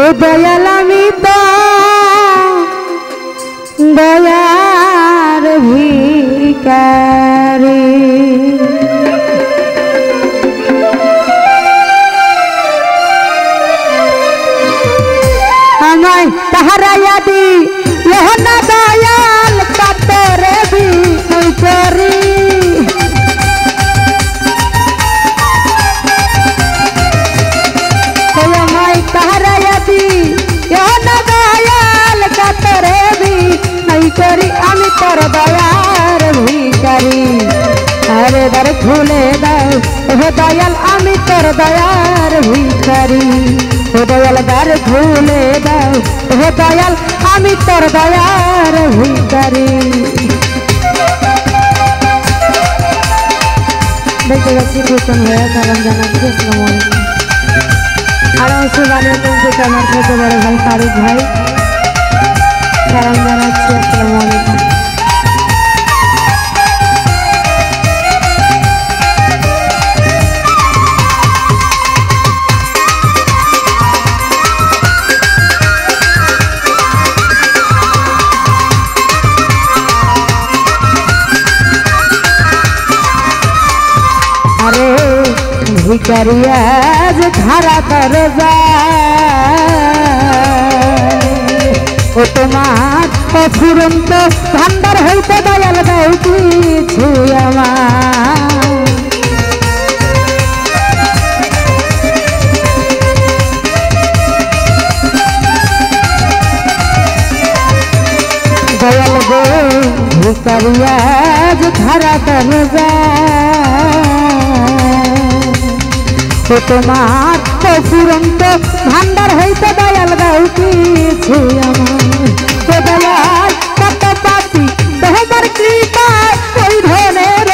দয়াল আমি তো দয়ার ভিখারি আমায় তাহারাইয়া দি না দয়াল কাতরে ভিখারি আমায় তাহারাইয়া দি না দয়াল কাতরে ভিখারি আমি তোর দয়ার ভিখারি আরে দ্বার খুলে দাও ও দয়াল আমি তোর দয়ার ভিখারি ও দয়াল দ্বার খুলে দাও ও দয়াল আমি তোর দয়ার ভিখারি দেখতে যাচ্ছি ভূষণ হয়ে সালাম জানাচ্ছি আসসালামু আলাইকুম আর সুবানের থেকে আমার ছোট বড় ভাই ফারুক ভাই সালাম জানাচ্ছি আসসালামু আলাইকুম আরে ভিখারিয়া যে ধারা দরজা ও তোমার অফুরন্ত ভান্ডার হইতে দয়াল দাও কিছু আমার দয়াল গো ভিখারিয়া যে ধারা দরজা ও তোমার অফুরন্ত ভান্ডার হইতে দয়াল দাও কিছু আমার ও দয়াল কত পাপি তোমার কৃপায় ওই ধনের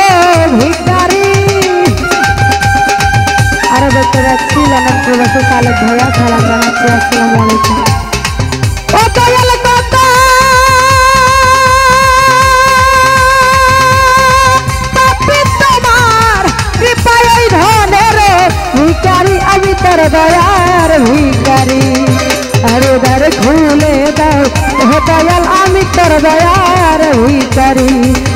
ভিখারি আরো দেখতে যাচ্ছি লন্ডন প্রবাসী কালেক ভাইয়া সালাম জানাচ্ছি আসসালামু আলাইকুম ও দয়াল কত ভিখারি আমি তোর দয়ার ভিখারি আরে দ্বার খুলে দাও ও দয়াল আমি তোর দয়ার ভিখারি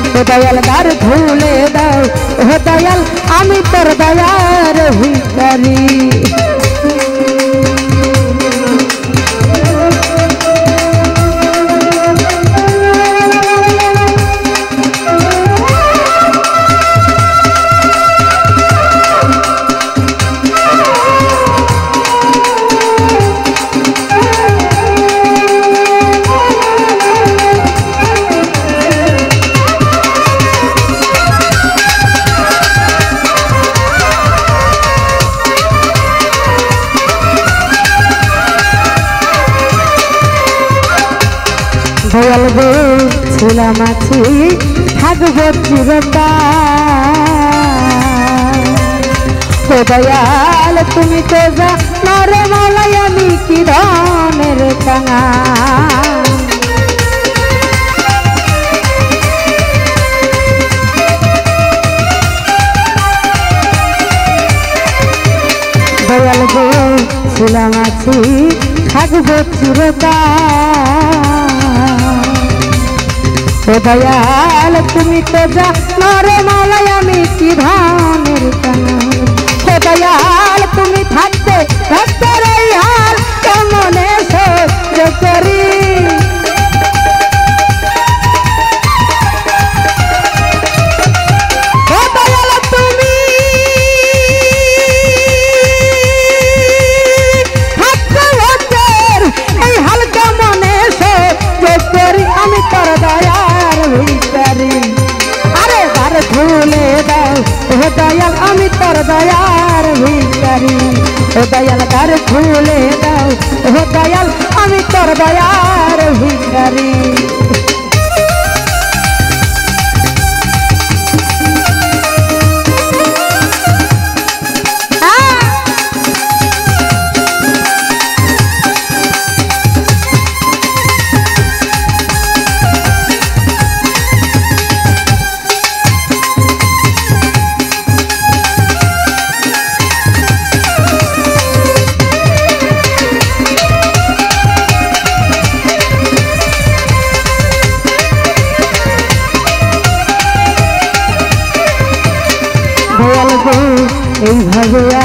ও দয়াল দ্বার খুলে দাও ও দয়াল আমি তোর দয়ার ভিখারি দয়াল গো ছিলাম আছি থাকবো চিরকাল ও দয়াল তুমি তো জানো রে মাওলাই আমি কি ধনের কাঙাল দয়াল গো ছিলাম আছি থাকবো চিরকাল ও দয়াল তুমি তো জানো রে মাওলাই আমি কি ধনের কাঙাল ও দয়াল তুমি থাকতে থাকতে রে হাল কেমনে সহ্য করি ও দয়াল তুমি থাকতে হতের এই হাল কেমনে সহ্য করি আমি তোর দয়ার ভিখারি আরে দ্বার খুলে দাও ও দয়াল আমি তোর দয়ার ভিখারি ও দয়াল দ্বার খুলে দাও ও দয়াল আমি তোর দয়ার ভিখারি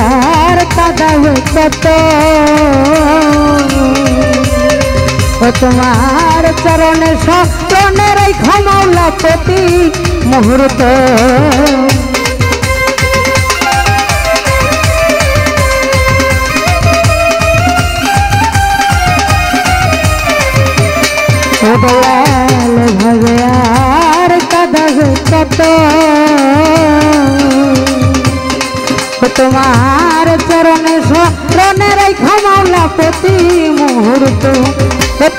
আর কাঁদাবে কত ও তোমার চরণে স্মরণের এই ক্ষমাওলা প্রতি মুহূর্ত ও দয়াল ভাবে আর কাঁদাবে কত তোমার চরণে স্মরণের এই ক্ষমাওলা প্রতি মুহূর্ত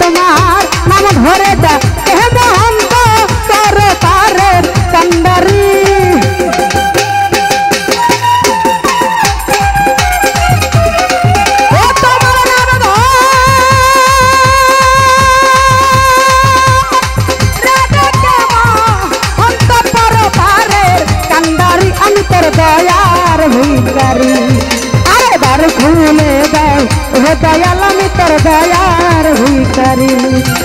তোমার নাম ধরে দা হে মহন্ত কর তারের কান্ডারি দয়ার ভিকারি আরে দ্বার খুলে দাও হে দয়াল আমি তোর দয়ার ভিকারি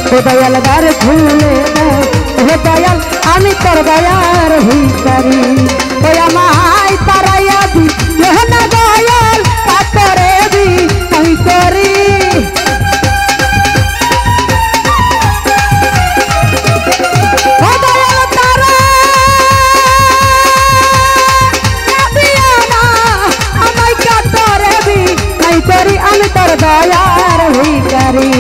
হে দয়াল দ্বার খুলে দাও হে দয়াল আমি তোর দয়ার ভিকারি ওই আমায় তারাইয়া দি না দয়াল পাতরে দি আমি করি দয়ার ভিকারি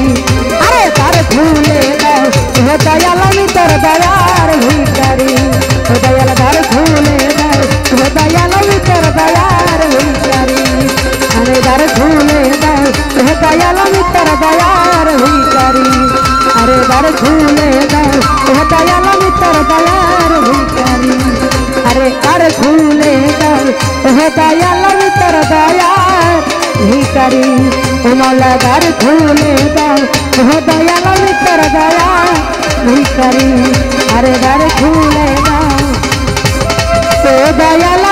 আরে তার খুলে দাও হে দয়াল আমি তোর দয়ার ভিকারি হে দয়াল তার খুলে দাও হে দয়াল আমি তোর দয়ার ভিকারি আরে তার খুলে দাও হে দয়াল আমি তোর দয়ার ভিকারি আরে তার খুলে দাও হে দয়াল আমি তোর দয়ার ভিকারি আরে তার খুলে দাও হে দয়াল আমি তোর দয়ার ভিকারি ও মৌলা দ্বার খুলে দাও হে দয়াল আমি তোর দয়া ভিকারি আরে দ্বার খুলে দাও ও দয়াল